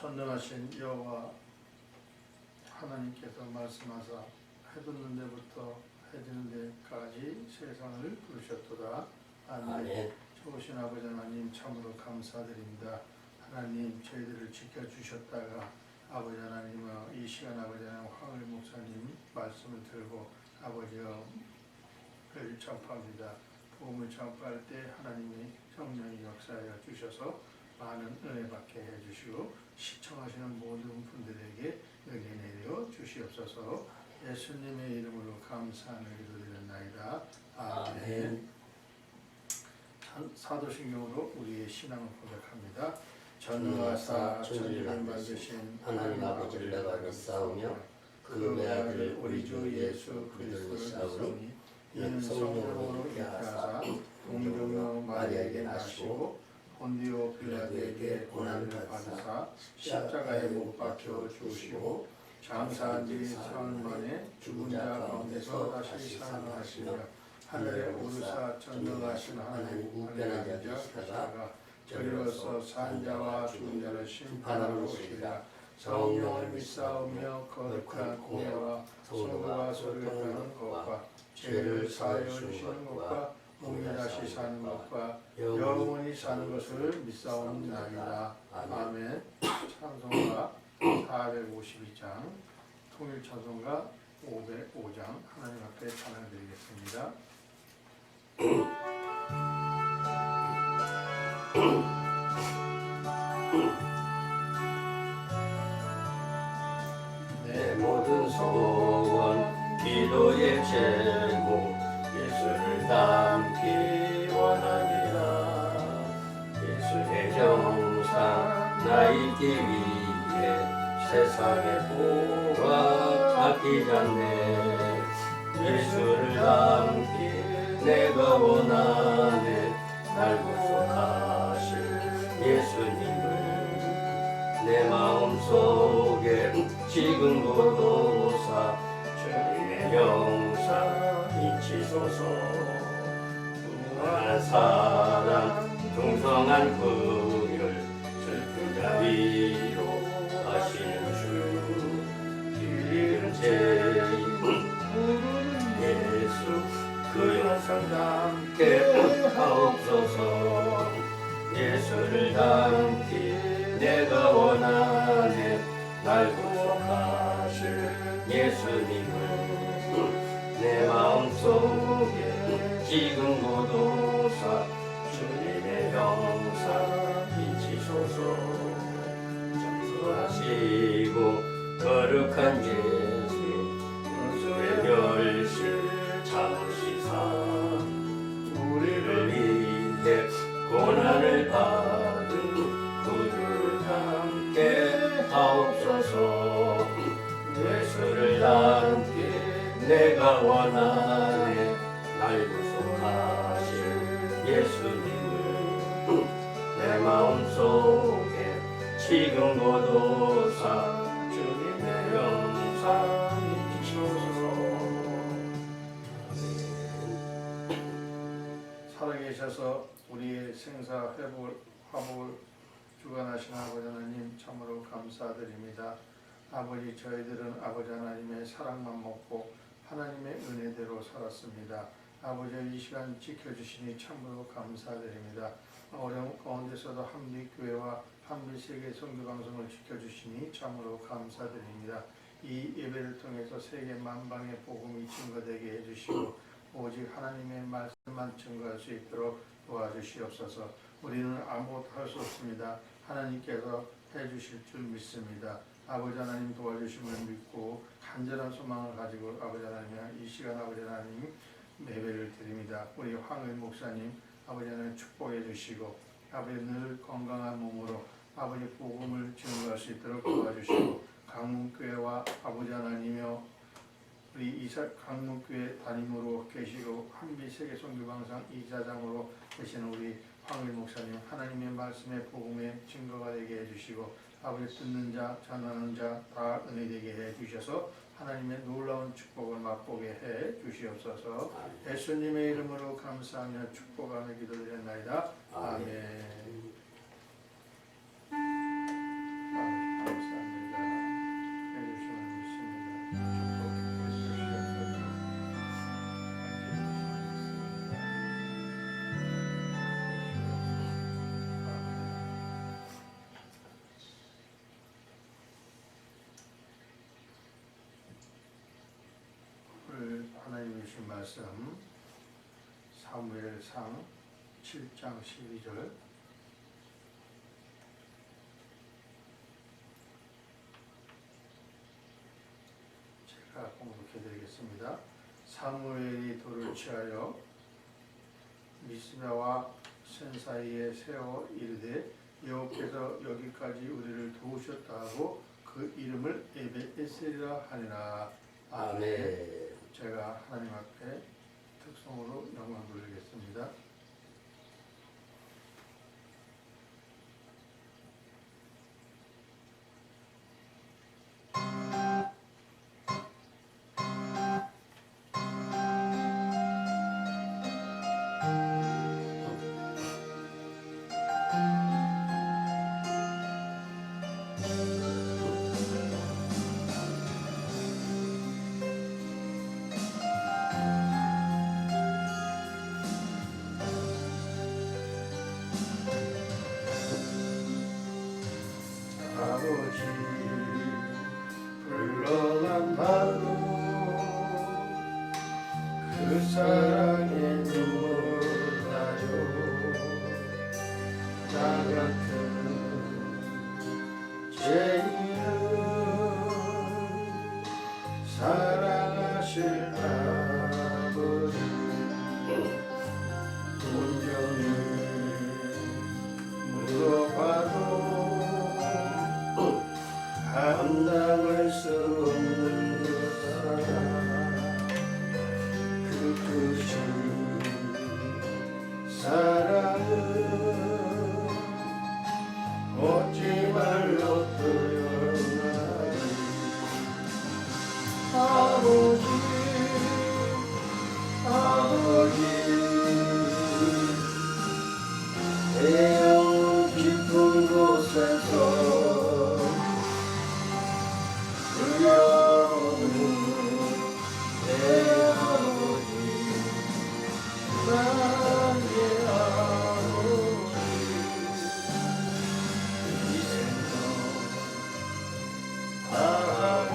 전능하신 여호와 하나님께서 말씀하사 해 돋는 데부터 해 지는 데까지 세상을 부르셨도다. 아멘. 좋으신 아버지 하나님 참으로 감사드립니다. 하나님 저희들을 지켜주셨다가 아버지 하나님 이 시간 아버지 하나님 황을 목사님 말씀을 들고 아버지를 전파합니다. 복음을 전파할 때 하나님이 성령이 역사하여 주셔서 많은 은혜 받게 해주시고 시청하시는 모든 분들에게 은혜 내려 주시옵소서. 예수님의 이름으로 감사하는 기도드렸나이다. 아멘. 사도신경으로 우리의 신앙을 고백합니다. 전능하사 천지를 만드신 하나님 아버지를 내가 믿사오며 그 외아들 우리 주 예수 그리스도를 믿사오니 이는 성령으로 잉태하사 동정녀 마리아에게 나시고 본디오 빌라도에게 고난을 받으사 십자가에 못 박혀 죽으시고 장사한 지 사흘 만에 죽은 자 가운데서 다시 살아나시며 하늘에 오르사 전능하신 하나님 우편에 앉으시다가 저리로서 산 자와 죽은 자를 심판하러 오시리라. 성령을 믿사오며 거룩한 공예와 성부와 소리를 하는 것과 죄를 사하여 주시는 것과 몸이 다시 사는 것과 영원히 사는 것을 믿사옵나이다. 아멘. 찬송가 452장 통일 찬송가 505장 하나님 앞에 찬양드리겠습니다. 내 모든 소원 기도의 제목 예수를 닮기 원하니라. 예수의 형상 나이기 위해 세상의 보가 아끼지 않네. 예수를 닮기 내가 원하네. 날 구속하실 예수님을 내 마음속에 지금 보도사 주님의 영상 잊히소서. 무한한 사랑 풍성한 긍휼 슬픈 자 위로 하시는 주 길 죄인 부르는 예수 그 영상 담게 하옵소서. 예수를 닮기 내가 원하네. 날 구속하실 예수님을 내 마음속에 지금 고도사 주님의 형상 잊히소서. 전수하시고 거룩한 예수 원수의 멸실 참으시사 우리를 위해 고난을 받은 구주를 함께 하옵소서. 예수를 닮기 내가 원하네. 날 구속하실 예수님을 내 마음속에 지금 고도사 주님의 영상 잊히소서. 살아계셔서 우리의 생사 회복을 화복을 주관하신 아버지 하나님 참으로 감사드립니다. 아버지 저희들은 아버지 하나님의 사랑만 먹고 하나님의 은혜대로 살았습니다. 아버지 이 시간 지켜주시니 참으로 감사드립니다. 어려운 가운데서도 한빛교회와 한빛세계 선교방송을 지켜주시니 참으로 감사드립니다. 이 예배를 통해서 세계 만방의 복음이 증거되게 해주시고 오직 하나님의 말씀만 증거할 수 있도록 도와주시옵소서. 우리는 아무것도 할 수 없습니다. 하나님께서 해주실 줄 믿습니다. 아버지 하나님 도와주심을 믿고 간절한 소망을 가지고 아버지 하나님 이 시간 아버지 하나님 예배를 드립니다. 우리 황의 목사님 아버지 하나님 축복해 주시고 아버지 늘 건강한 몸으로 아버지 복음을 증거할 수 있도록 도와주시고 강문교회와 아버지 하나님이여 우리 이사 강문교회 담임으로 계시고 한빛세계 선교방송 이사장으로 계시는 우리 황일 목사님 하나님의 말씀의 복음의 증거가 되게 해주시고 아버지 듣는 자 전하는 자 다 은혜되게 해주셔서 하나님의 놀라운 축복을 맛보게 해 주시옵소서. 예수님의 이름으로 감사하며 축복하며 기도드렸나이다. 아멘. 말씀 사무엘상 7장 12절 제가 공독해 드리겠습니다. 사무엘이 돌을 취하여 미스바와 센 사이에 세워 이르되 여호께서 여기까지 우리를 도우셨다 하고 그 이름을 에벳에셀이라 하니라. 아멘. 제가 하나님 앞에 특성으로 영광 돌리겠습니다. 아버지 불러만 봐도 그 사랑에 눈물 나요. 나 같은 죄인을 사랑하실 아버지 온전히 물어봐도 감당할 수 없는 그 사랑 그 크신 사랑은 어찌 말로 표현하리. 아버지 아버지 태양 깊은 곳에서 내 아버지 나의 아버지 이 생각 다하는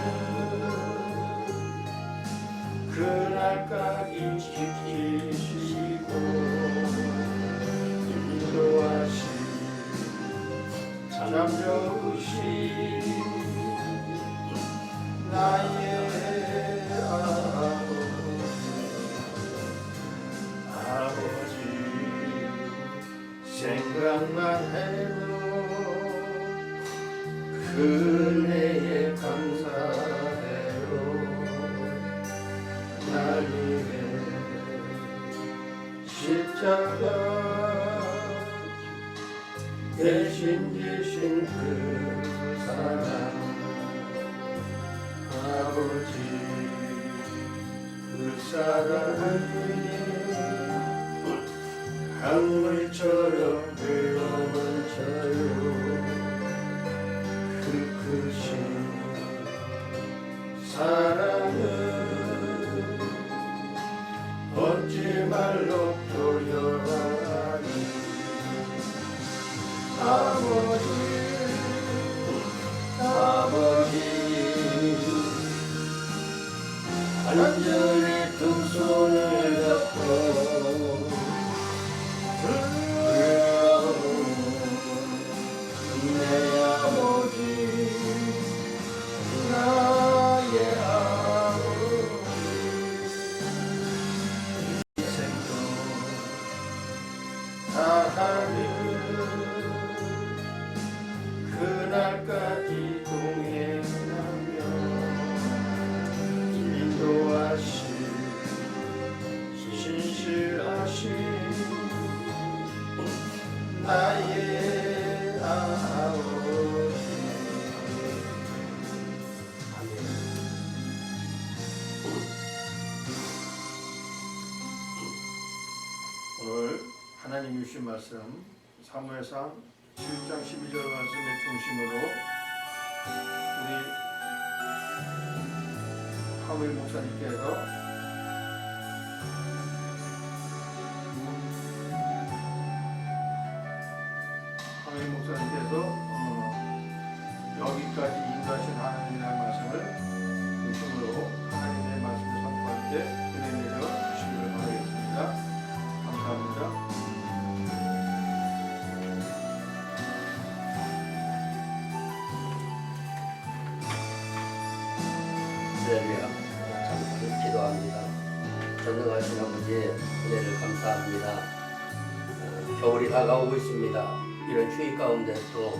그날까지 지키시고 인도하시 잠재우시 나의 아버지 생각만 해도 그 은혜에 감사해요. 날 위해 십자가 대신 지신 그 사랑 아버지 그 사랑은 강물처럼 흘러넘쳐요. 그 크신 사랑은 어찌 말로 표현하니. 아버지 아버지 간절히 두 손을 잡고 내 아버지 나의 아버지 이 생도 다하는 그날까지 동행하며 인도하시 신실하시 나의 아버지. 아멘. 오늘 하나님 주신 말씀 사무엘상 7장 12절 말씀의 중심으로 우리 사무엘 목사님께서 여기까지 인도하신 하나님이라는 말씀을 중심으로 하나님의 말씀을 선포할 때 은혜 내려 주시기 할렐루야. 참 기도합니다. 전능하신 아버지 은혜를 감사합니다. 겨울이 다가오고 있습니다. 이런 추위 가운데도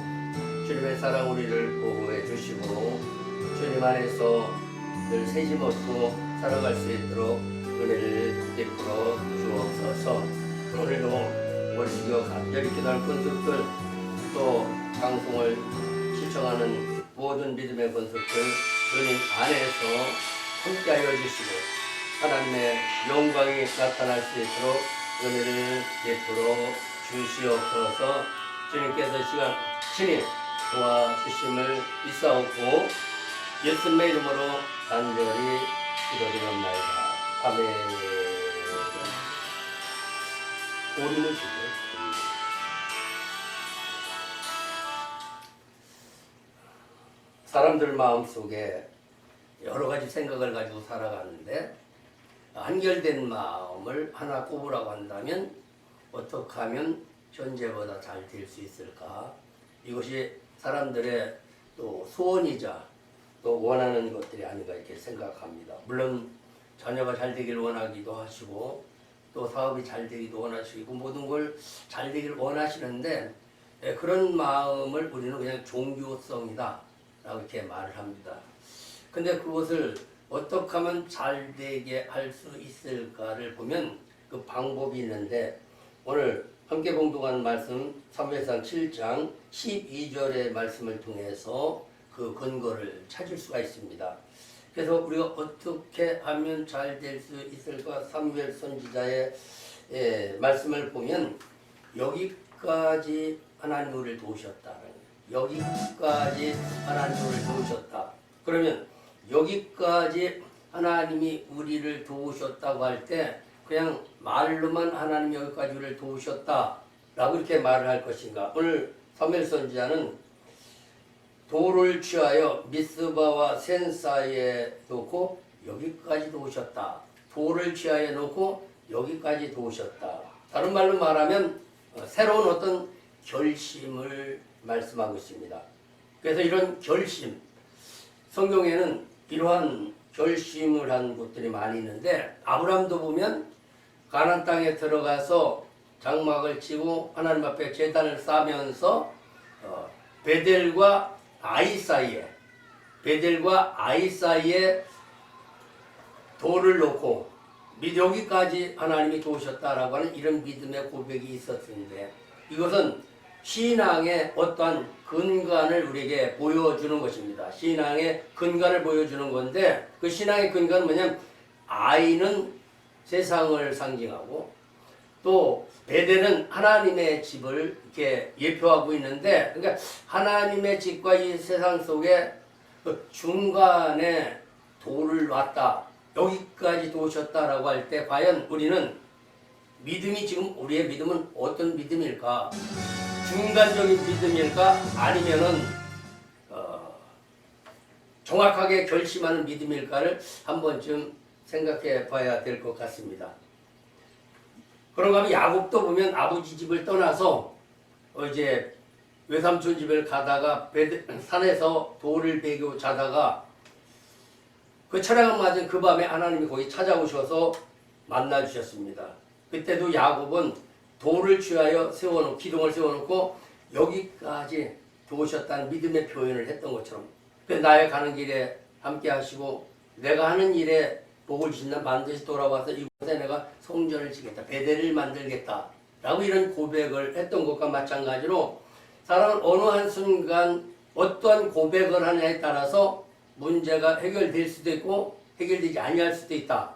주님의 사랑 우리를 보호해 주시고 주님 안에서 늘 세심 얻고 살아갈 수 있도록 은혜를 베풀어 주옵소서. 오늘도 월식여 간절히 기도할 권속들 또 방송을 시청하는 모든 믿음의 권속들 주님 안에서 함께하여 주시고 하나님의 영광이 나타날 수 있도록 은혜를 베풀어 주시옵소서. 주님께서 시간 친히 도와주심을 믿사옵고 예수님의 이름으로 간절히 기도드립니다. 아멘. 오리는 주고 사람들 마음속에 여러 가지 생각을 가지고 살아가는데 한결된 마음을 하나 꼽으라고 한다면 어떻게 하면 현재보다 잘 될 수 있을까? 이것이 사람들의 또 소원이자 또 원하는 것들이 아닌가 이렇게 생각합니다. 물론 자녀가 잘 되기를 원하기도 하시고 또 사업이 잘 되기도 원하시고 모든 걸 잘 되기를 원하시는데 그런 마음을 우리는 그냥 종교성이다 라고 이렇게 말을 합니다. 근데 그것을 어떻게 하면 잘 되게 할 수 있을까를 보면 그 방법이 있는데 오늘 함께 봉독하는 말씀 사무엘상 7장 12절의 말씀을 통해서 그 근거를 찾을 수가 있습니다. 그래서 우리가 어떻게 하면 잘 될 수 있을까? 사무엘 선지자의 말씀을 보면 여기까지 하나님 우리를 도우셨다. 여기까지 하나님 우리를 도우셨다. 그러면 여기까지 하나님이 우리를 도우셨다고 할 때 그냥 말로만 하나님 여기까지 우리를 도우셨다라고 이렇게 말을 할 것인가? 오늘 사무엘 선지자는 돌을 취하여 미스바와 센 사이에 놓고 여기까지 도우셨다. 돌을 취하여 놓고 여기까지 도우셨다. 다른 말로 말하면 새로운 어떤 결심을 말씀하고 있습니다. 그래서 이런 결심, 성경에는 이러한 결심을 한 곳들이 많이 있는데 아브라함도 보면 가나안 땅에 들어가서 장막을 치고 하나님 앞에 제단을 쌓으면서 베델과 아이 사이에 돌을 놓고 여기까지 하나님이 도우셨다라고 하는 이런 믿음의 고백이 있었는데 이것은 신앙의 어떠한 근간을 우리에게 보여주는 것입니다. 신앙의 근간을 보여주는 건데 그 신앙의 근간은 뭐냐면 아이는 세상을 상징하고 또 베델은 하나님의 집을 이렇게 예표하고 있는데 그러니까 하나님의 집과 이 세상 속에 중간에 돌을 놨다. 여기까지 도우셨다라고 할 때 과연 우리는 믿음이 지금 우리의 믿음은 어떤 믿음일까? 중간적인 믿음일까? 아니면은 정확하게 결심하는 믿음일까를 한 번쯤 생각해 봐야 될 것 같습니다. 그런가 하면 야곱도 보면 아버지 집을 떠나서 이제 외삼촌 집을 가다가 산에서 돌을 베고 자다가 그 철학을 맞은 그 밤에 하나님이 거기 찾아오셔서 만나 주셨습니다. 그때도 야곱은 돌을 취하여 세워놓고 기둥을 세워놓고 여기까지 도우셨다는 믿음의 표현을 했던 것처럼 나의 가는 길에 함께 하시고 내가 하는 일에 복을 주신다 반드시 돌아와서 이곳에 내가 성전을 지겠다 베델을 만들겠다 라고 이런 고백을 했던 것과 마찬가지로 사람은 어느 한순간 어떠한 고백을 하냐에 따라서 문제가 해결될 수도 있고 해결되지 아니할 수도 있다.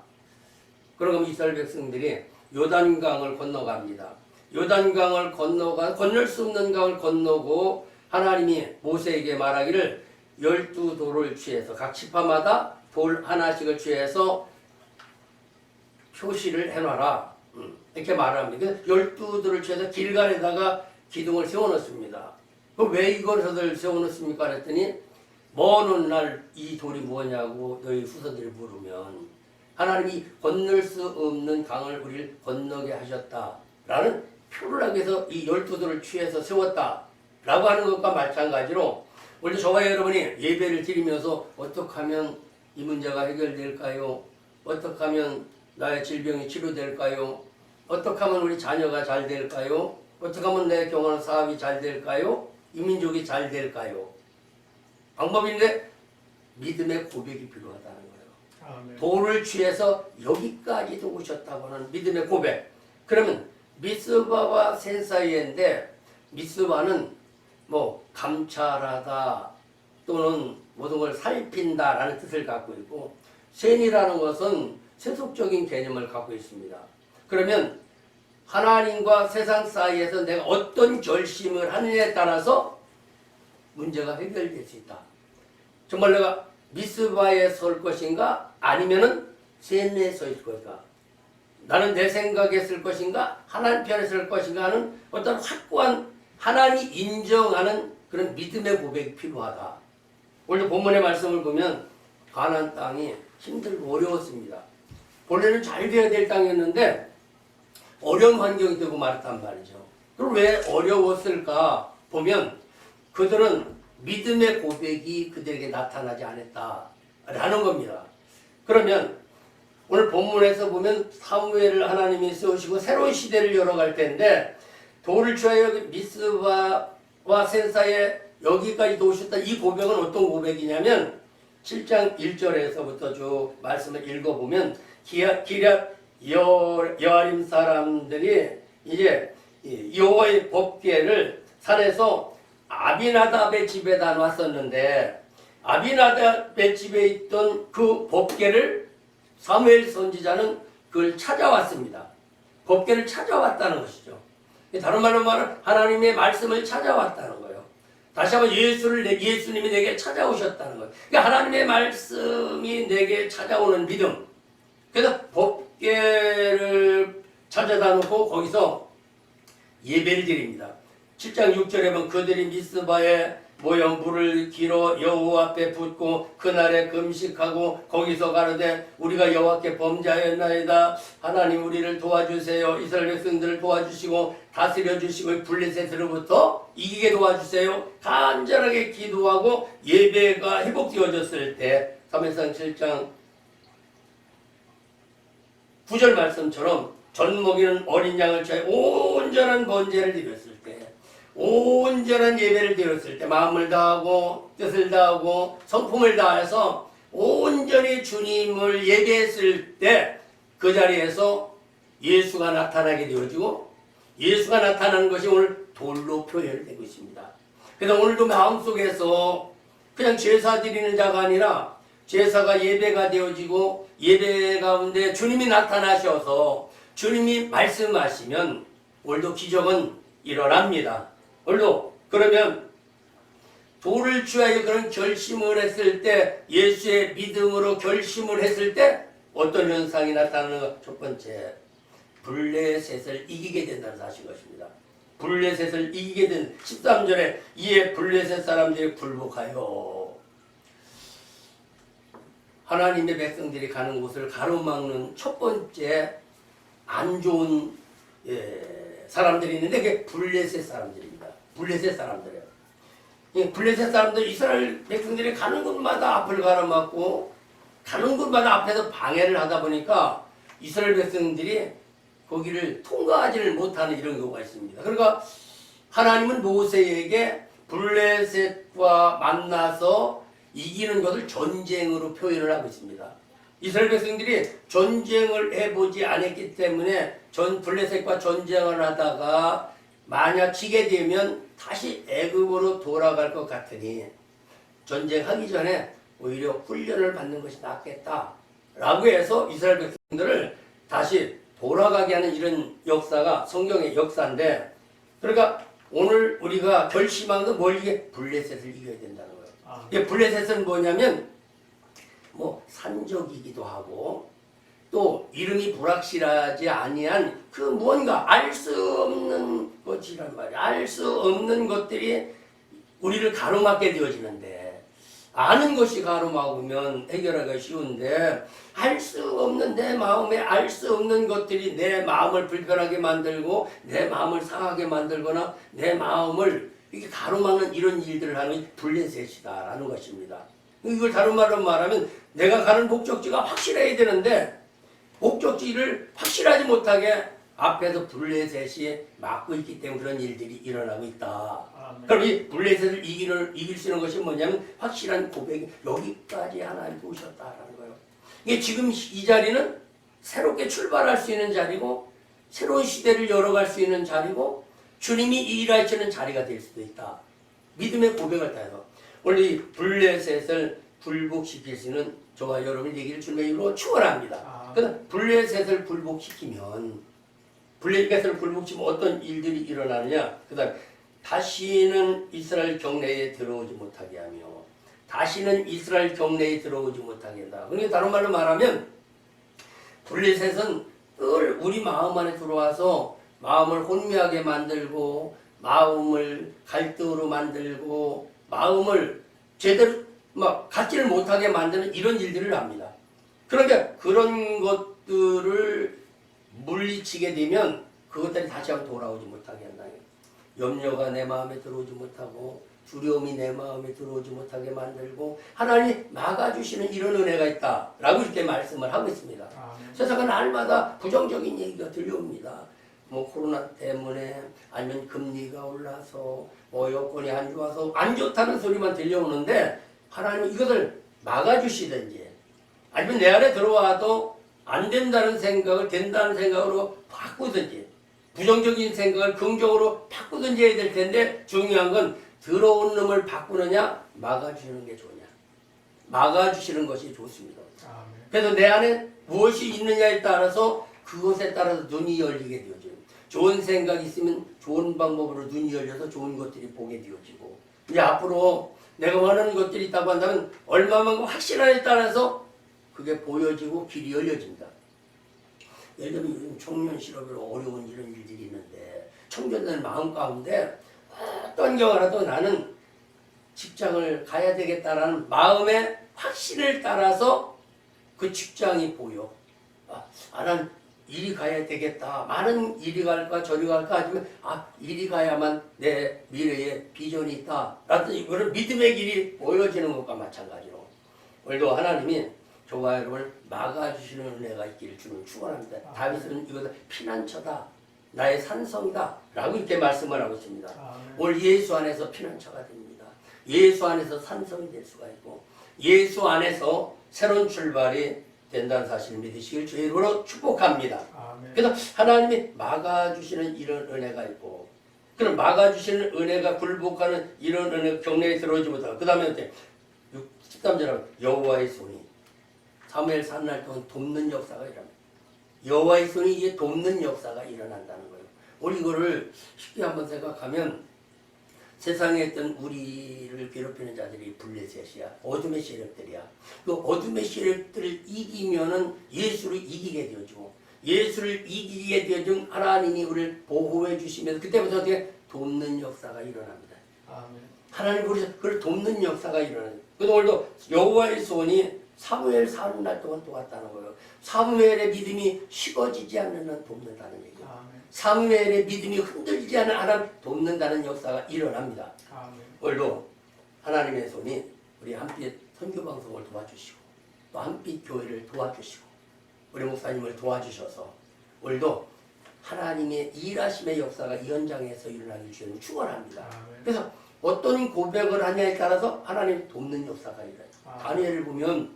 그러면 이스라엘 백성들이 요단강을 건너갑니다. 요단강을 건널 수 없는 강을 건너고 하나님이 모세에게 말하기를 12돌을 취해서 각 지파마다 돌 하나씩을 취해서 표시를 해놔라. 이렇게 말합니다. 12돌을 취해서 길갈에다가 기둥을 세워놓습니다. 왜 이것을 세워놓습니까? 그랬더니 먼 날 이 돌이 뭐냐고 너희 후손들이 물으면 하나님이 건널 수 없는 강을 우리를 건너게 하셨다라는 표를 하기 위해서 이 12돌을 취해서 세웠다라고 하는 것과 마찬가지로 오늘 저와 여러분이 예배를 드리면서 어떻게 하면 이 문제가 해결될까요? 어떻게 하면 나의 질병이 치료될까요? 어떻게 하면 우리 자녀가 잘 될까요? 어떻게 하면 내 경영하는 사업이 잘 될까요? 이 민족이 잘 될까요? 방법인데 믿음의 고백이 필요하다는 거예요. 아멘. 돌을 취해서 여기까지도 오셨다고 하는 믿음의 고백. 그러면 미스바와 센 사이인데 미스바는 뭐 감찰하다 또는 모든 걸 살핀다라는 뜻을 갖고 있고 센이라는 것은 세속적인 개념을 갖고 있습니다. 그러면 하나님과 세상 사이에서 내가 어떤 결심을 하느냐에 따라서 문제가 해결될 수 있다. 정말 내가 미스바에 설 것인가 아니면은 센에 서 있을 것인가, 나는 내 생각에 쓸 것인가 하나님 편에 설 것인가 하는 어떤 확고한 하나님이 인정하는 그런 믿음의 고백이 필요하다. 오늘 본문의 말씀을 보면 가나안 땅이 힘들고 어려웠습니다. 본래는 잘 되어야 될 땅이었는데 어려운 환경이 되고 말았단 말이죠. 그럼 왜 어려웠을까 보면 그들은 믿음의 고백이 그들에게 나타나지 않았다라는 겁니다. 그러면 오늘 본문에서 보면 사무엘을 하나님이 세우시고 새로운 시대를 열어갈 텐데 돌을 취하여 미스바와 센 사이에 여기까지 오셨다. 이 고백은 어떤 고백이냐면 7장 1절에서부터 쭉 말씀을 읽어보면 기럇 여아림 사람들이 이제 여호와의 법궤를 산에서 아비나답의 집에다 놨었는데 아비나답의 집에 있던 그 법궤를 사무엘 선지자는 그걸 찾아왔습니다. 법궤를 찾아왔다는 것이죠. 다른 말로 말하면 하나님의 말씀을 찾아왔다는 거예요. 다시 한번 예수님이 내게 찾아오셨다는 거예요. 그러니까 하나님의 말씀이 내게 찾아오는 믿음. 그래서 법궤를 찾아다 놓고 거기서 예배를 드립니다. 7장 6절에 보면 그들이 미스바에 모여 물을 길어 여호와 앞에 붓고 그날에 금식하고 거기서 가로되 우리가 여호와께 범죄하였나이다. 하나님 우리를 도와주세요. 이스라엘 백성들을 도와주시고 다스려 주시고 블레셋으로부터 이기게 도와주세요. 간절하게 기도하고 예배가 회복되어졌을 때 사무엘상 7장 9절 말씀처럼 젖 먹이는 어린 양을 취하여 온전한 번제를 드렸을 때 온전한 예배를 드렸을 때 마음을 다하고 뜻을 다하고 성품을 다해서 온전히 주님을 예배했을 때 그 자리에서 예수가 나타나게 되어지고 예수가 나타나는 것이 오늘 돌로 표현되고 있습니다. 그래서 오늘도 마음속에서 그냥 제사 드리는 자가 아니라 제사가 예배가 되어지고 예배 가운데 주님이 나타나셔서 주님이 말씀하시면 오늘도 기적은 일어납니다. 오늘도 그러면 돌을 취하여 그런 결심을 했을 때 예수의 믿음으로 결심을 했을 때 어떤 현상이 나타나는가? 첫 번째, 블레셋을 이기게 된다는 사실 것입니다. 블레셋을 이기게 된 13절에 이에 블레셋 사람들이 굴복하여 하나님의 백성들이 가는 곳을 가로막는 첫 번째 안 좋은 사람들이 있는데 그게 블레셋 사람들입니다. 블레셋 사람들이에요. 이 블레셋 사람들 이스라엘 백성들이 가는 곳마다 앞을 가로막고 가는 곳마다 앞에서 방해를 하다 보니까 이스라엘 백성들이 거기를 통과하지를 못하는 이런 경우가 있습니다. 그러니까 하나님은 모세에게 블레셋과 만나서 이기는 것을 전쟁으로 표현을 하고 있습니다. 이스라엘 백성들이 전쟁을 해보지 않았기 때문에 블레셋과 전쟁을 하다가 만약 지게 되면 다시 애굽으로 돌아갈 것 같으니 전쟁하기 전에 오히려 훈련을 받는 것이 낫겠다라고 해서 이스라엘 백성들을 다시 돌아가게 하는 이런 역사가 성경의 역사인데, 그러니까 오늘 우리가 결심한 건 뭘 이게 블레셋을 이겨야 된다는 거예요. 이게 블레셋은 뭐냐면 뭐 산적이기도 하고 또 이름이 불확실하지 아니한 그 무언가 알 수 없는 것이란 말이야. 알 수 없는 것들이 우리를 가로막게 되어지는데 아는 것이 가로막으면 해결하기가 쉬운데 알 수 없는 내 마음에 알 수 없는 것들이 내 마음을 불편하게 만들고 내 마음을 상하게 만들거나 내 마음을 이렇게 가로막는 이런 일들을 하는 게 블레셋이다라는 것입니다. 이걸 다른 말로 말하면 내가 가는 목적지가 확실해야 되는데 목적지를 확실하지 못하게 앞에서 블레셋이 막고 있기 때문에 그런 일들이 일어나고 있다. 아멘. 그럼 이 블레셋을 이길 수 있는 것이 뭐냐면 확실한 고백이 여기까지 하나님 오셨다라는 거예요. 이게 지금 이 자리는 새롭게 출발할 수 있는 자리고 새로운 시대를 열어갈 수 있는 자리고 주님이 일하시는 자리가 될 수도 있다. 믿음의 고백을 따서 오늘 이 블레셋을 굴복시킬 수 있는 저와 여러분이 되기를 주님의 이름으로 축원합니다. 그래서 블레셋을 굴복시키면 블레셋을 굴복시키면 어떤 일들이 일어나느냐. 그 다음에 다시는 이스라엘 경내에 들어오지 못하게 하며 다시는 이스라엘 경내에 들어오지 못하게 한다. 그러니까 다른 말로 말하면 블레셋은 늘 우리 마음 안에 들어와서 마음을 혼미하게 만들고 마음을 갈등으로 만들고 마음을 제대로 막 갖지를 못하게 만드는 이런 일들을 합니다. 그러니까 그런 것들을 물리치게 되면 그것들이 다시 한번 돌아오지 못하게 한다. 염려가 내 마음에 들어오지 못하고 두려움이 내 마음에 들어오지 못하게 만들고 하나님이 막아주시는 이런 은혜가 있다라고 이렇게 말씀을 하고 있습니다. 세상은 날마다 부정적인 얘기가 들려옵니다. 뭐 코로나 때문에 아니면 금리가 올라서 뭐 여건이 안 좋아서 안 좋다는 소리만 들려오는데 하나님은 이것을 막아주시든지 아니면 내 안에 들어와도 안 된다는 생각을 된다는 생각으로 바꾸든지 부정적인 생각을 긍정으로 바꾸든지 해야 될 텐데 중요한 건 들어온 놈을 바꾸느냐 막아주시는 게 좋냐. 막아주시는 것이 좋습니다. 그래서 내 안에 무엇이 있느냐에 따라서 그것에 따라서 눈이 열리게 되어져요. 좋은 생각이 있으면 좋은 방법으로 눈이 열려서 좋은 것들이 보게 되어지고 이제 앞으로 내가 원하는 것들이 있다고 한다면 얼마만큼 확실함에 따라서 그게 보여지고 길이 열려진다. 예를 들면 요즘 청년 실업으로 어려운 이런 일들이 있는데 청년들 마음 가운데 어떤 경우라도 나는 직장을 가야 되겠다라는 마음의 확신을 따라서 그 직장이 보여. 난 이리 가야 되겠다. 많은 이리 갈까 저리 갈까 하지만 이리 가야만 내 미래에 비전이 있다. 라는 그런 믿음의 길이 보여지는 것과 마찬가지로 오늘도 하나님이 저와 여러분을 막아주시는 은혜가 있기를 주는 축원합니다. 다윗은 이것을 피난처다. 나의 산성이다. 라고 이렇게 말씀을 하고 있습니다. 오늘 예수 안에서 피난처가 됩니다. 예수 안에서 산성이 될 수가 있고 예수 안에서 새로운 출발이 된다는 사실을 믿으시길 주의 이름으로 축복합니다. 그래서 하나님이 막아주시는 이런 은혜가 있고 그럼 막아주시는 은혜가 굴복하는 이런 은혜 경내에 들어오지 못하고 그 다음에 13절에 여호와의 손이 사무엘 사는 날 동안 돕는 역사가 일어납니다. 여호와의 손이 이제 돕는 역사가 일어난다는 거예요. 우리 이거를 쉽게 한번 생각하면 세상에 있던 우리를 괴롭히는 자들이 블레셋이야. 어둠의 세력들이야. 그 어둠의 세력들을 이기면은 예수를 이기게 되어지고 예수를 이기게 되어준 하나님이 우리를 보호해 주시면서 그때부터 어떻게 돕는 역사가 일어납니다. 하나님 우리 그를 돕는 역사가 일어나요. 그래서 오늘도 여호와의 손이 사무엘 사는 날 동안 도왔다는 거예요. 사무엘의 믿음이 식어지지 않는 한 돕는다는 얘기예요. 사무엘의 믿음이 흔들리지 않는 하나님 돕는다는 역사가 일어납니다. 오늘도 하나님의 손이 우리 한빛 선교방송을 도와주시고 또 한빛 교회를 도와주시고 우리 목사님을 도와주셔서 오늘도 하나님의 일하심의 역사가 이 현장에서 일어나기 주는 축원합니다. 그래서 어떤 고백을 하냐에 따라서 하나님 돕는 역사가 일어나요. 다니엘을 보면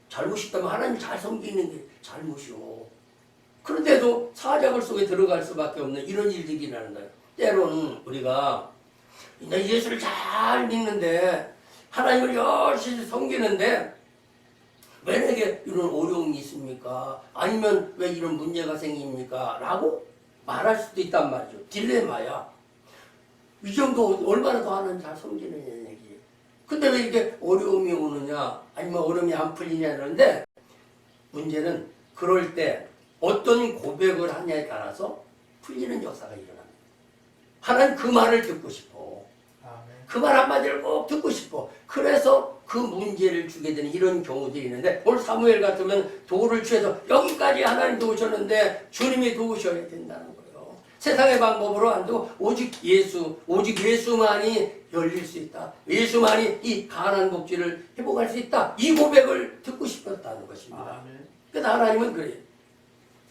잘못이 있다면 하나님 잘 섬기는 게 잘못이요. 그런데도 사자굴 속에 들어갈 수밖에 없는 이런 일들이 일어나는 거예요. 때로는 우리가 예수를 잘 믿는데 하나님을 열심히 섬기는데 왜 내게 이런 어려움이 있습니까? 아니면 왜 이런 문제가 생깁니까? 라고 말할 수도 있단 말이죠. 딜레마야. 이 정도 얼마나 더 하나님 잘 섬기느냐는 얘기예요. 근데 왜 이렇게 어려움이 오느냐 아니면 어려움이 안 풀리냐는데 문제는 그럴 때 어떤 고백을 하냐에 따라서 풀리는 역사가 일어납니다. 하나님 그 말을 듣고 싶어. 그 말 한마디를 꼭 듣고 싶어. 그래서 그 문제를 주게 되는 이런 경우들이 있는데 오늘 사무엘 같으면 돌을 취해서 여기까지 하나님 도우셨는데 주님이 도우셔야 된다는 거예요. 세상의 방법으로 안 되고 오직 예수만이 열릴 수 있다. 예수만이 이 가난한 복지를 회복할 수 있다. 이 고백을 듣고 싶었다는 것입니다. 아멘. 그래서 하나님은 그래요.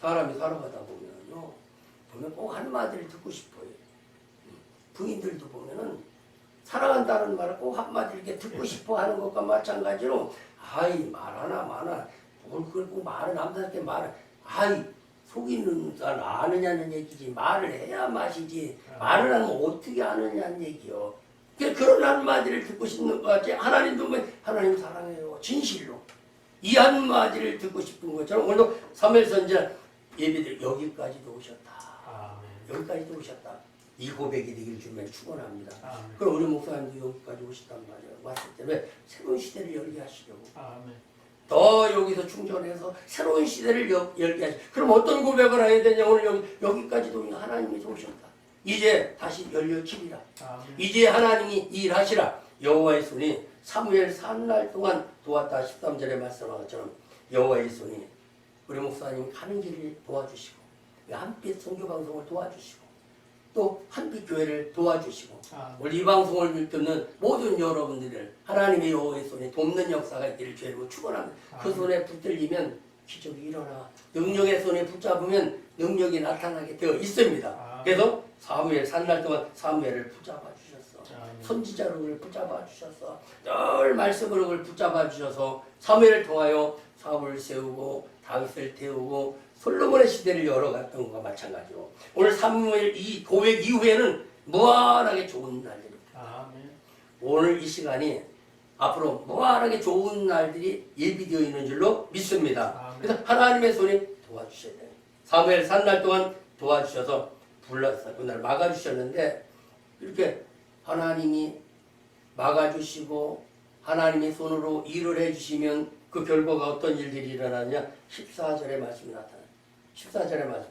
사람이 살아가다 보면요, 꼭 한마디를 듣고 싶어요. 부인들도 보면은 사랑한다는 말을 꼭 한마디 이렇게 듣고 싶어 하는 것과 마찬가지로, 아이, 말하나 마나, 뭘 그렇고 말은 남자답게 말을, 아이, 속이는 사람 아느냐는 얘기지, 말을 해야 마시지, 말을 하면 어떻게 아느냐는 얘기요. 그런 한마디를 듣고 싶는 것 같지. 하나님도 하나님 사랑해요. 진실로. 이 한마디를 듣고 싶은 것처럼 오늘도 사무엘 선지자 예배들 여기까지도 오셨다. 아멘. 여기까지도 오셨다. 이 고백이 되길 주면 축원합니다. 아멘. 그럼 우리 목사님도 여기까지 오셨단 말이에요. 왔을 때 왜? 새로운 시대를 열게 하시려고. 아멘. 더 여기서 충전해서 새로운 시대를 열게 하시고. 그럼 어떤 고백을 해야 되냐. 오늘 여기까지도 하나님이 오셨다. 이제 다시 열려치리라. 아멘. 이제 하나님이 일하시라. 여호와의 손이 사무엘 산날 동안 도왔다. 13절에 말씀한 것처럼 여호와의 손이 우리 목사님 가는 길을 도와주시고, 한빛 선교방송을 도와주시고, 또 한빛 교회를 도와주시고, 우리 이 방송을 듣는 모든 여러분들을 하나님의 여호와의 손에 돕는 역사가 있기를 주의로 축원합니다. 그 손에 붙들리면 기적이 일어나, 능력의 손에 붙잡으면 능력이 나타나게 되어 있습니다. 그래서 사무엘 산날 동안 사무엘을 붙잡아 주셨어. 선지자를 붙잡아 주셨어. 늘 말씀으로 그걸 붙잡아 주셔서 사무엘을 통하여 사울을 세우고 다윗을 태우고 솔로몬의 시대를 열어갔던 것과 마찬가지로 오늘 사무엘 이 고백 이후에는 무한하게 좋은 날입니다. 아멘. 오늘 이 시간이 앞으로 무한하게 좋은 날들이 예비되어 있는 줄로 믿습니다. 아멘. 그래서 하나님의 손이 도와주셔야 돼요. 사무엘 산날 동안 도와주셔서 불렀어요. 그날 막아주셨는데 이렇게 하나님이 막아주시고 하나님의 손으로 일을 해주시면 그 결과가 어떤 일들이 일어나냐. 14절의 말씀이 나타나요. 14절의 말씀.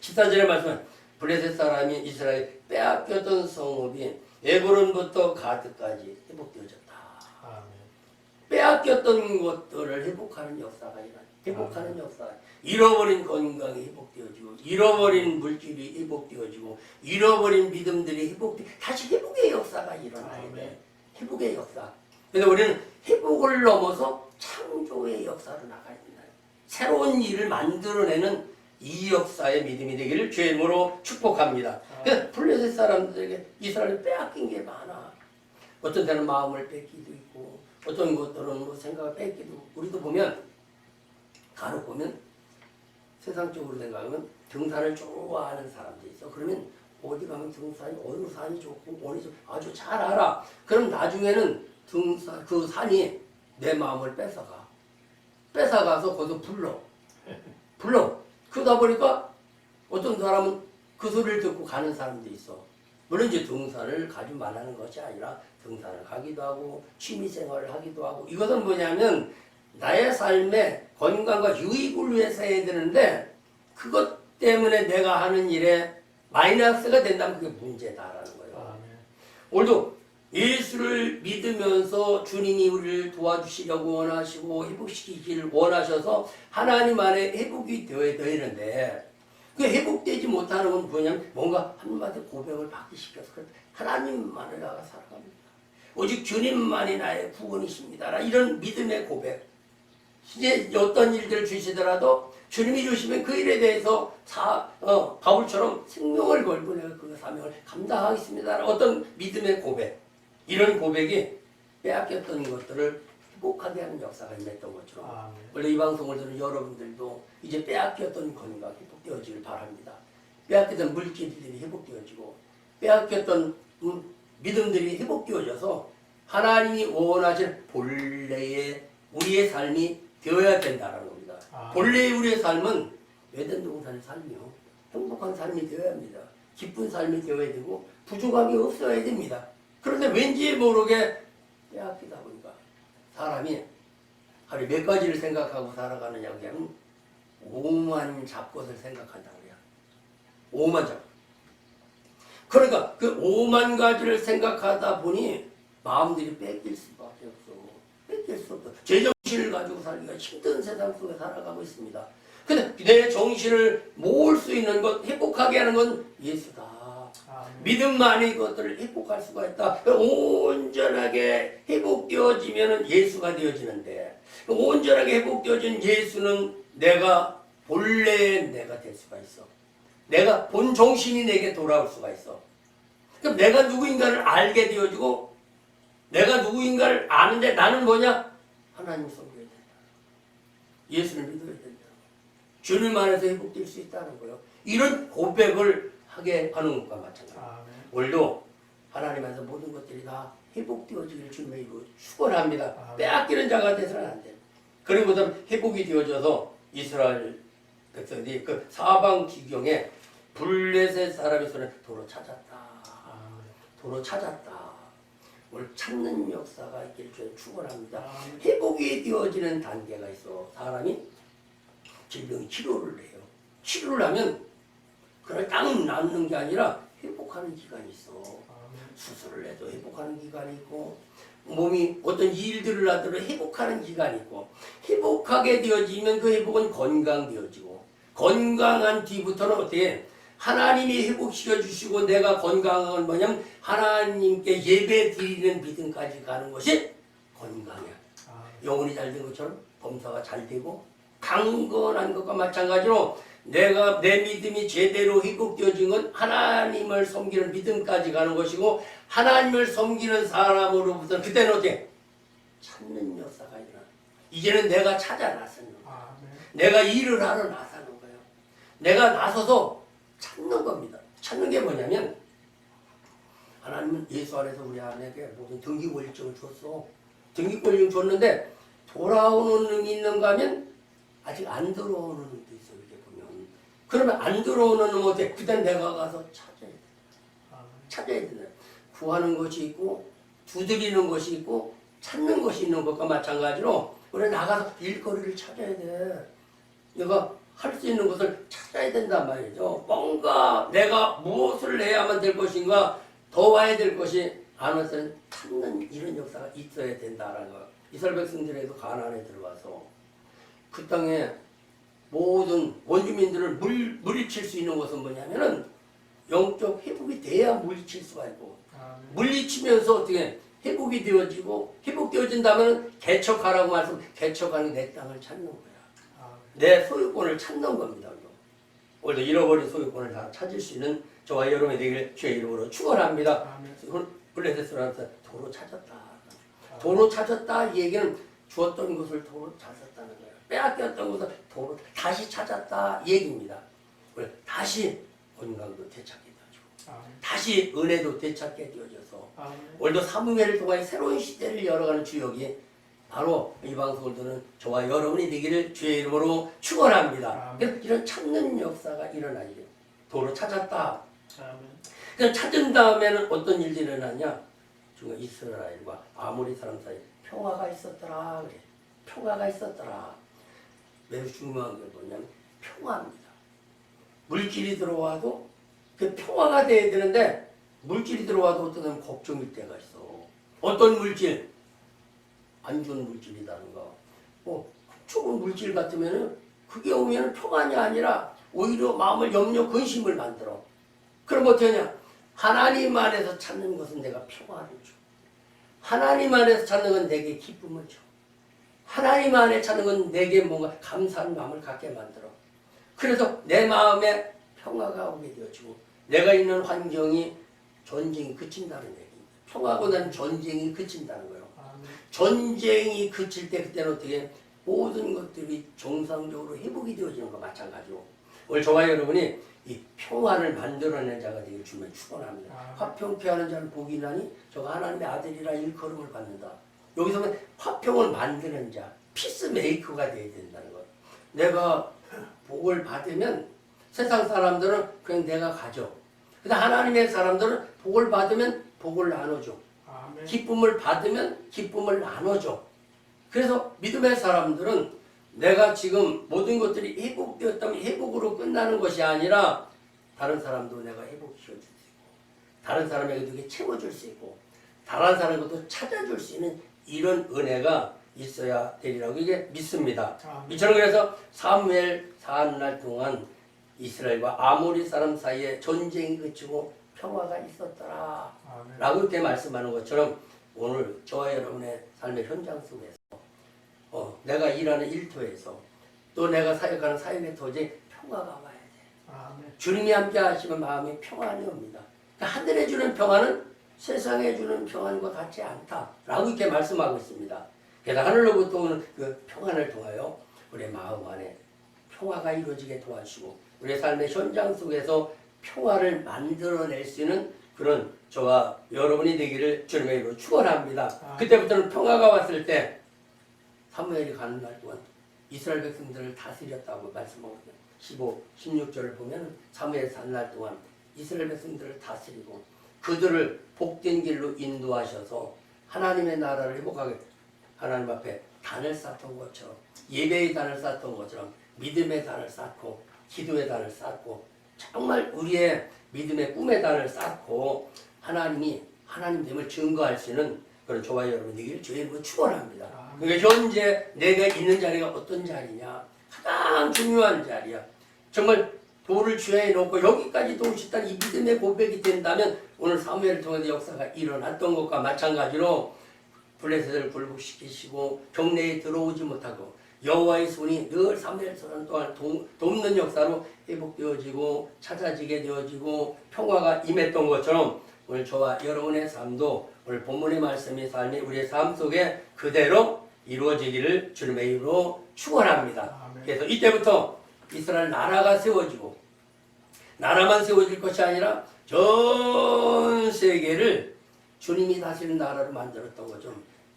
14절의 말씀은 블레셋 사람이 이스라엘 빼앗겼던 성읍이 에브론부터 가드까지 회복되어졌다. 아멘. 빼앗겼던 것들을 회복하는 역사가 일어나. 회복하는 역사. 잃어버린 건강이 회복되어지고, 잃어버린 물질이 회복되어지고, 잃어버린 믿음들이 다시 회복의 역사가 일어나야 돼. 회복의 역사. 그래서 우리는 회복을 넘어서 창조의 역사로 나가야 된다. 새로운 일을 만들어내는 이 역사의 믿음이 되기를 주의 이름으로 축복합니다. 그래서 블레셋 사람들에게 이스라엘이 빼앗긴 게 많아. 어떤 때는 마음을 뺏기도 있고, 어떤 것들은 뭐 생각을 뺏기도 있고, 우리도 보면 간혹 보면 세상적으로 생각하면 등산을 좋아하는 사람들이 있어. 그러면 어디 가면 등산이 어느 산이 좋고 어느 아주 잘 알아. 그럼 나중에는 그 산이 내 마음을 뺏어가서 거기서 불러. 그러다 보니까 어떤 사람은 그 소리를 듣고 가는 사람도 있어. 물론 이제 등산을 가지 말라는 것이 아니라 등산을 가기도 하고 취미생활을 하기도 하고, 이것은 뭐냐면 나의 삶에 건강과 유익을 위해서 해야 되는데 그것 때문에 내가 하는 일에 마이너스가 된다면 그게 문제다라는 거예요. 오늘도 예수를 믿으면서 주님이 우리를 도와주시려고 원하시고 회복시키기를 원하셔서 하나님 안에 회복이 되어야 되는데, 그 회복되지 못하는 건 뭐냐면 뭔가 한마디 고백을 받기 시켜서 하나님만을 나가 살아갑니다. 오직 주님만이 나의 구원이십니다. 이런 믿음의 고백. 이제 어떤 일들을 주시더라도 주님이 주시면 그 일에 대해서 바울처럼 생명을 걸고 내가 그 사명을 감당하겠습니다. 어떤 믿음의 고백. 이런 고백이 빼앗겼던 것들을 회복하게 하는 역사가 임했던 것처럼 원래 이 방송을 듣는 여러분들도 이제 빼앗겼던 건강 회복되어지길 바랍니다. 빼앗겼던 물질들이 회복되어지고 빼앗겼던 믿음들이 회복되어져서 하나님이 원하시는 본래의 우리의 삶이 되어야 된다는 겁니다. 본래의 우리의 삶은 에덴 동산의 삶이요. 행복한 삶이 되어야 합니다. 기쁜 삶이 되어야 되고 부족함이 없어야 됩니다. 그런데 왠지 모르게 빼앗기다 보니까 사람이 하루에 몇 가지를 생각하고 살아가느냐고 하면 오만 잡것을 생각한다고 그래요. 오만 잡것. 그러니까 그 오만 가지를 생각하다 보니 마음들이 뺏길 수밖에 없어. 뺏길 수 없어. 제정신을 가지고 살기가 힘든 세상 속에 살아가고 있습니다. 근데 내 정신을 모을 수 있는 것, 회복하게 하는 건 예수다. 믿음만이 그것들을 회복할 수가 있다. 온전하게 회복되어지면 예수가 되어지는데, 온전하게 회복되어진 예수는 내가 본래의 내가 될 수가 있어. 내가 본 정신이 내게 돌아올 수가 있어. 그럼 내가 누구인가를 알게 되어지고, 내가 누구인가를 아는데 나는 뭐냐? 하나님을 섬겨야 된다. 예수를 믿어야 된다. 주님 안에서 회복될 수 있다는 거예요. 이런 고백을 하게 하는 것과 마찬가지입니다. 오늘도 하나님 안에서 모든 것들이 다 회복되어지기를 주님의 이름으로 축원합니다. 빼앗기는 자가 되서는 안 돼. 그리고서 회복이 되어져서 이스라엘 백성들이 그 사방 지경에 블레셋 사람이 손에 도로 찾았다. 도로 찾았다. 오늘 찾는 역사가 있기를 주님 축원합니다. 회복이 되어지는 단계가 있어. 사람이 질병이 치료를 해요. 치료를 하면 그냥 딱 낫는 게 아니라 회복하는 기간이 있어. 수술을 해도 회복하는 기간이 있고, 몸이 어떤 일들을 하더라도 회복하는 기간이 있고, 회복하게 되어지면 그 회복은 건강되어지고, 건강한 뒤부터는 어떻게 하나님이 회복시켜 주시고 내가 건강한 건 뭐냐면 하나님께 예배 드리는 믿음까지 가는 것이 건강이야. 영혼이 잘 된 것처럼 범사가 잘 되고 강건한 것과 마찬가지로 내가 내 믿음이 제대로 회복되어진 건 하나님을 섬기는 믿음까지 가는 것이고, 하나님을 섬기는 사람으로부터 그때는 어떻게 찾는 역사가 일어나. 이제는 내가 찾아 나서는 거예요. 내가 일을 하러 나서는 거예요. 내가 나서서 찾는 겁니다. 찾는 게 뭐냐면 하나님은 예수 안에서 우리 아내에게 모든 등기권리증을 줬어. 등기권리증 줬는데 돌아오는 능이 있는가 하면 아직 안 들어오는 놈도 있어. 이렇게 보면. 그러면 안 들어오는 놈 어때? 그때 내가 가서 찾아야 돼. 찾아야 돼. 구하는 것이 있고 두드리는 것이 있고 찾는 것이 있는 것과 마찬가지로 우리 나가서 일거리를 찾아야 돼. 내가 할 수 있는 것을 찾아야 된단 말이죠. 뭔가 내가 무엇을 해야만 될 것인가, 더 와야 될 것이 아무튼 찾는 이런 역사가 있어야 된다는 거. 이스라엘 백성들에도 가나안에 들어가서 그 땅에 모든 원주민들을 물리칠 수 있는 것은 뭐냐면은 영적 회복이 돼야 물리칠 수가 있고, 물리치면서 어떻게 회복이 되어지고, 회복되어진다면 개척하라고 말씀, 개척하는 내 땅을 찾는 거야. 내 소유권을 찾는 겁니다. 오늘도 잃어버린 소유권을 다 찾을 수 있는 저와 여러분이 되기를 주의 이름으로 축원합니다. 블레셋 사람한테 도로 찾았다. 도로 찾았다. 이 얘기는 주었던 것을 도로 찾았다는 거예요. 빼앗겼던 것을 도로 다시 찾았다. 이 얘기입니다. 다시 건강도 되찾게 되어지고, 다시 은혜도 되찾게 되어져서 오늘도 사무엘을 통해 새로운 시대를 열어가는 주역이 바로 이 방송을 듣는 저와 여러분이 되기를 주의 이름으로 축원합니다. 이런 찾는 역사가 일어나죠. 도로 찾았다. 그냥 찾은 다음에는 어떤 일이 일어나냐? 중간 이스라엘과 아모리 사람 사이 평화가 있었더라. 그래. 평화가 있었더라. 매우 중요한 게 뭐냐면 평화입니다. 물질이 들어와도 그 평화가 돼야 되는데, 물질이 들어와도 어떤 걱정일 때가 있어. 어떤 물질? 안 좋은 물질이라든가, 좋은 물질 같으면은 그게 오면 평안이 아니라 오히려 마음을 염려, 근심을 만들어. 그럼 어떻게 하냐? 하나님 안에서 찾는 것은 내가 평안을 줘. 하나님 안에서 찾는 건 내게 기쁨을 줘. 하나님 안에 찾는 건 내게 뭔가 감사한 마음을 갖게 만들어. 그래서 내 마음에 평화가 오게 되어지고, 내가 있는 환경이 전쟁이 그친다는 얘기입니다. 평화고 나는 전쟁이 그친다는 거예요. 전쟁이 그칠 때 그때는 어떻게 모든 것들이 정상적으로 회복이 되어지는 것 마찬가지로 오늘 저와 여러분이 이 평화를 만들어낸 자가 되길 주면 축원합니다. 화평케 하는 자는 복이 나니 저가 하나님의 아들이라 일컬음을 받는다. 여기서는 화평을 만드는 자, 피스메이커가 되어야 된다는 것. 내가 복을 받으면 세상 사람들은 그냥 내가 가져. 근데 하나님의 사람들은 복을 받으면 복을 나눠줘. 기쁨을 받으면 기쁨을 나눠줘. 그래서 믿음의 사람들은 내가 지금 모든 것들이 회복되었다면 회복으로 끝나는 것이 아니라 다른 사람도 내가 회복시켜줄 수 있고, 다른 사람에게도 이게 채워줄 수 있고, 다른 사람에게도 찾아줄 수 있는 이런 은혜가 있어야 되리라고 이게 믿습니다. 아멘. 이처럼 그래서 사무엘 40날 동안 이스라엘과 아모리 사람 사이에 전쟁이 그치고 평화가 있었더라 아멘. 라고 이렇게 말씀하는 것처럼 오늘 저와 여러분의 삶의 현장 속에서 내가 일하는 일터에서 또 내가 사역하는 사역의 토지에 평화가 와야 돼. 아멘. 주님이 함께 하시면 마음이 평안이 옵니다. 그러니까 하늘에 주는 평안은 세상에 주는 평안과 같지 않다라고 이렇게 말씀하고 있습니다. 그래서 하늘로부터 오는 그 평안을 통하여 우리의 마음 안에 평화가 이루어지게 도와주시고 우리의 삶의 현장 속에서 평화를 만들어낼 수 있는 그런 저와 여러분이 되기를 주님의 이름으로 축원합니다. 그때부터는 평화가 왔을 때 사무엘이 가는 날 동안 이스라엘 백성들을 다스렸다고 말씀하거든요. 15, 16절을 보면 사무엘이 사는 날 동안 이스라엘 백성들을 다스리고 그들을 복된 길로 인도하셔서 하나님의 나라를 회복하게 하나님 앞에 단을 쌓던 것처럼 예배의 단을 쌓던 것처럼 믿음의 단을 쌓고 기도의 단을 쌓고 정말 우리의 믿음의 꿈의 단을 쌓고 하나님이 하나님됨을 증거할 수 있는 그런 저와 여러분 되기를 주의 이름으로 축원합니다. 그러니까 현재 내가 있는 자리가 어떤 자리냐 가장 중요한 자리야. 정말 돌을 주야에 놓고 여기까지 도우셨다는 이 믿음의 고백이 된다면 오늘 사무엘을 통해서 역사가 일어났던 것과 마찬가지로 블레셋을 굴복시키시고 경내에 들어오지 못하고 여호와의 손이 늘 사무엘 선언 동안 돕는 역사로 회복되어지고 찾아지게 되어지고 평화가 임했던 것처럼 오늘 저와 여러분의 삶도 오늘 본문의 말씀이 삶이 우리의 삶 속에 그대로 이루어지기를 주님의 이름으로 축원합니다. 그래서 이때부터 이스라엘 나라가 세워지고 나라만 세워질 것이 아니라 전 세계를 주님이 다스리는 나라로 만들었던 거죠.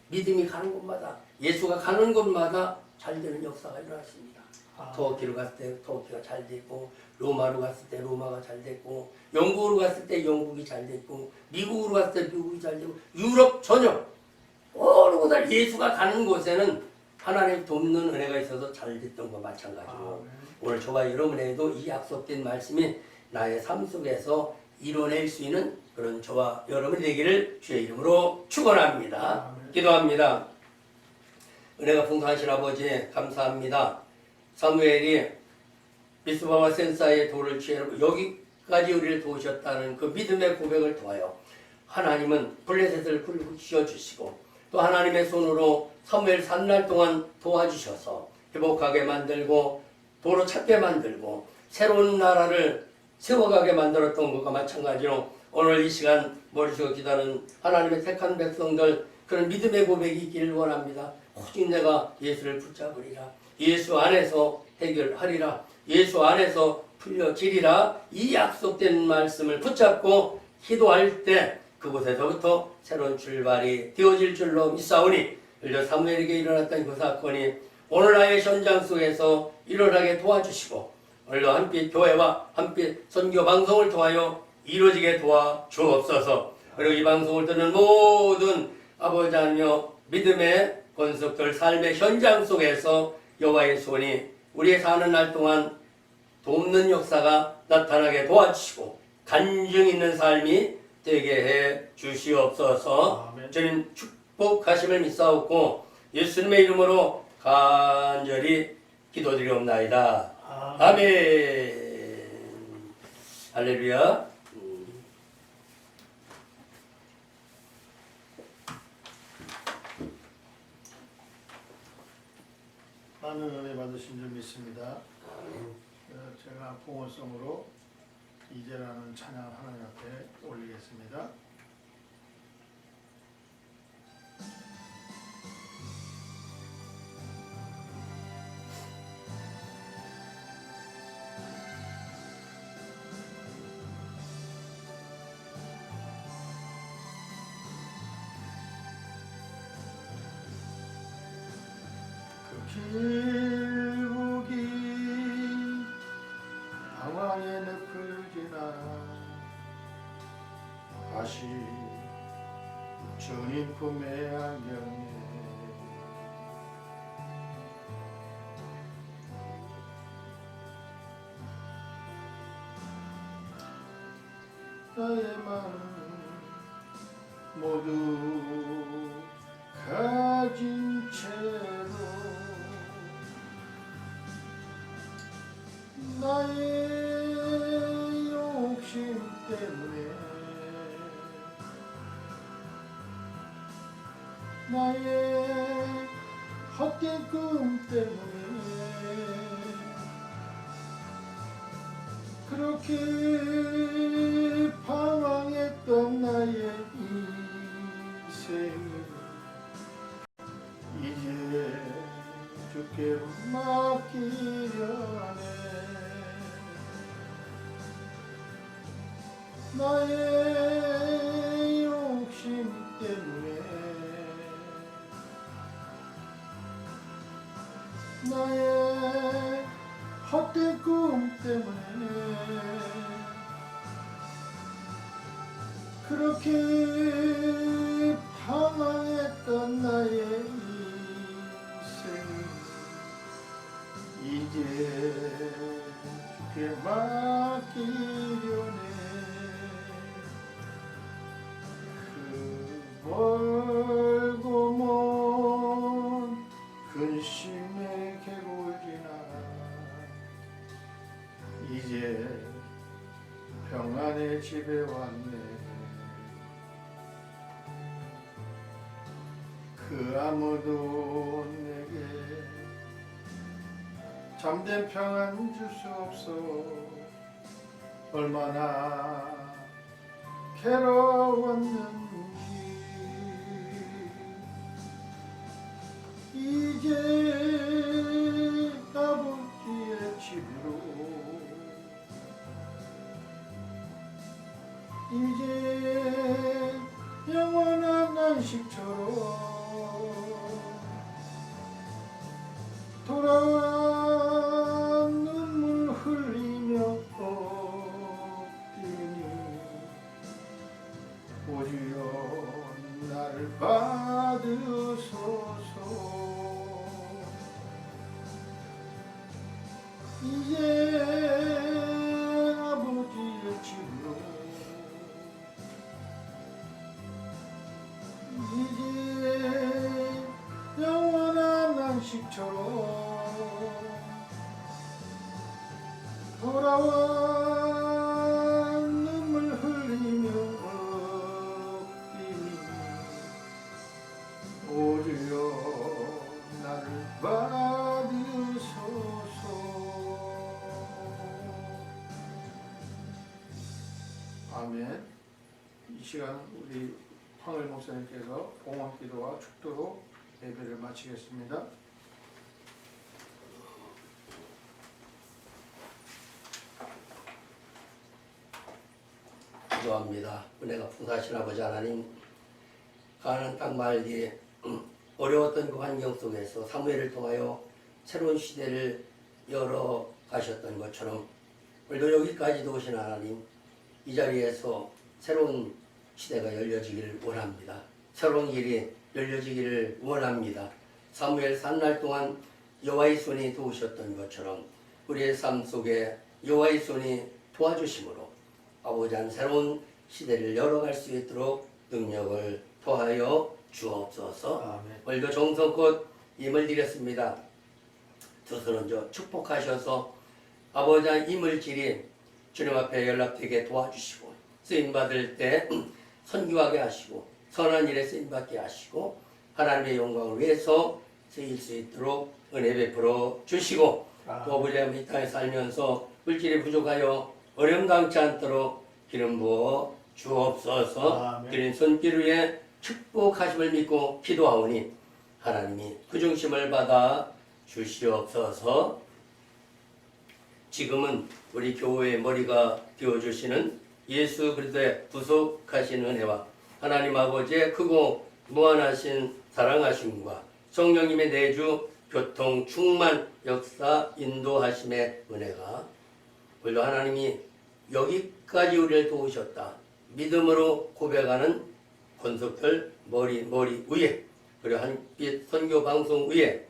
믿음이 가는 곳마다 예수가 가는 곳마다 잘 되는 역사가 일어났습니다. 터키로 갔을 때 터키가 잘 됐고 로마로 갔을 때 로마가 잘 됐고 영국으로 갔을 때 영국이 잘 됐고 미국으로 갔을 때 미국이 잘 되고 유럽 전역 어느 곳에 예수가 가는 곳에는 하나님 돕는 은혜가 있어서 잘 됐던 것과 마찬가지로 오늘 저와 여러분에게도 이 약속된 말씀이 나의 삶 속에서 이뤄낼 수 있는 그런 저와 여러분이 되기를 주의 이름으로 축원합니다. 기도합니다. 은혜가 풍성하신 아버지 감사합니다. 사무엘이 미스바와 센사의 돌을 취해놓고 여기까지 우리를 도우셨다는 그 믿음의 고백을 통하여 하나님은 블레셋을 굴복시켜주시고 또 하나님의 손으로 사무엘 산날 동안 도와주셔서 회복하게 만들고 도로 찾게 만들고 새로운 나라를 세워가게 만들었던 것과 마찬가지로 오늘 이 시간 머릿속에 기다는 하나님의 택한 백성들 그런 믿음의 고백이 있기를 원합니다. 오직 내가 예수를 붙잡으리라. 예수 안에서 해결하리라. 예수 안에서 풀려지리라. 이 약속된 말씀을 붙잡고 기도할 때 그곳에서부터 새로운 출발이 되어질 줄로 믿사오니 일러 사무엘에게 일어났던 그 사건이 오늘 나의 현장 속에서 일어나게 도와주시고 오늘도 함께 교회와 함께 선교 방송을 통하여 이루어지게 도와주옵소서. 그리고 이 방송을 듣는 모든 아버지 하나님 믿음의 권속들 삶의 현장 속에서 여호와의 손이 우리의 사는 날 동안 돕는 역사가 나타나게 도와주시고 간증 있는 삶이 되게 해 주시옵소서. 주님 축복하심을 믿사옵고 예수님의 이름으로 간절히 기도드리옵나이다. 아멘. 할렐루야. 많은 은혜 받으신 줄 믿습니다. 제가 봉헌성으로 이제라는 찬양을 하나님 앞에 올리겠습니다. 길고 긴 방황의 늪을 지나 다시 주님 품에 안겼네. 나의 마음 모두 가진 채 나의 헛된 꿈 때문에 그렇게 방황했던 나의 인생 이제 주께로 맡기려네. 나의 욕심 때문에 나의 헛된 꿈 때문에 그렇게 방황했던 나의 인생 이제 주께 맡기려네. 그 멀고 먼 근심의 계곡을 지나 이제 평안의 집에 왔네. 그 아무도 내게 잠든 평안 줄 수 없어. 얼마나 괴로웠는지 이제 아버지의 집으로 이제 영원한 안식처럼 돌아와 눈물 흘리며 엎드리니 오주여 나를 받으소서. 이제 아버지의 집으로 이제 영원한 안식처럼 돌아와 눈물 흘리며 엎드리니 오주여 나를 받으소서. 아멘. 이 시간 우리 황을 목사님께서 봉헌 기도와 축도로 예배를 마치겠습니다. 기도합니다. 은혜가 풍성하신 아버지 하나님, 가나안 땅 말기에 어려웠던 그 환경 속에서 사무엘을 통하여 새로운 시대를 열어 가셨던 것처럼 오늘도 여기까지도 오신 하나님, 이 자리에서 새로운 시대가 열려지기를 원합니다. 새로운 길이 열려지기를 원합니다. 사무엘 산날 동안 여호와의 손이 도우셨던 것처럼 우리의 삶 속에 여호와의 손이 도와주심으로 아버지 한 새로운 시대를 열어갈 수 있도록 능력을 더하여 주옵소서. 아멘. 오늘도 정성껏 힘을 드렸습니다. 두 손은 축복하셔서 아버지 한 이물질이 주님 앞에 연락되게 도와주시고 쓰임받을 때 선교하게 하시고 선한 일에 쓰임받게 하시고 하나님의 영광을 위해서 쓰일 수 있도록 은혜 베풀어 주시고 또 아버지 이 땅에 살면서 물질이 부족하여 어려움 당치 않도록 기름 부어 주옵소서. 드린 손길 위에 축복하심을 믿고 기도하오니 하나님이 그 중심을 받아 주시옵소서. 지금은 우리 교회의 머리가 되어주시는 예수 그리스도의 부속하신 은혜와 하나님 아버지의 크고 무한하신 사랑하심과 성령님의 내주 교통 충만 역사 인도하심의 은혜가 오늘도 하나님이 여기까지 우리를 도우셨다 믿음으로 고백하는 권속들 머리 위에 그리고 한빛 선교 방송 위에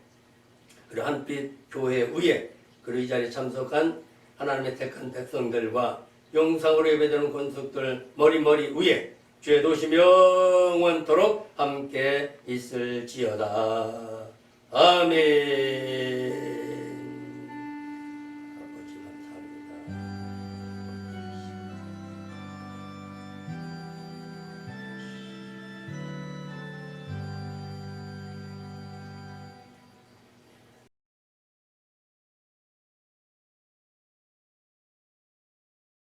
그리고 한빛 교회 위에 그리고 이 자리에 참석한 하나님의 택한 백성들과 영상으로 예배되는 권속들 머리 위에 주의 도심 영원토록 함께 있을지어다. 아멘.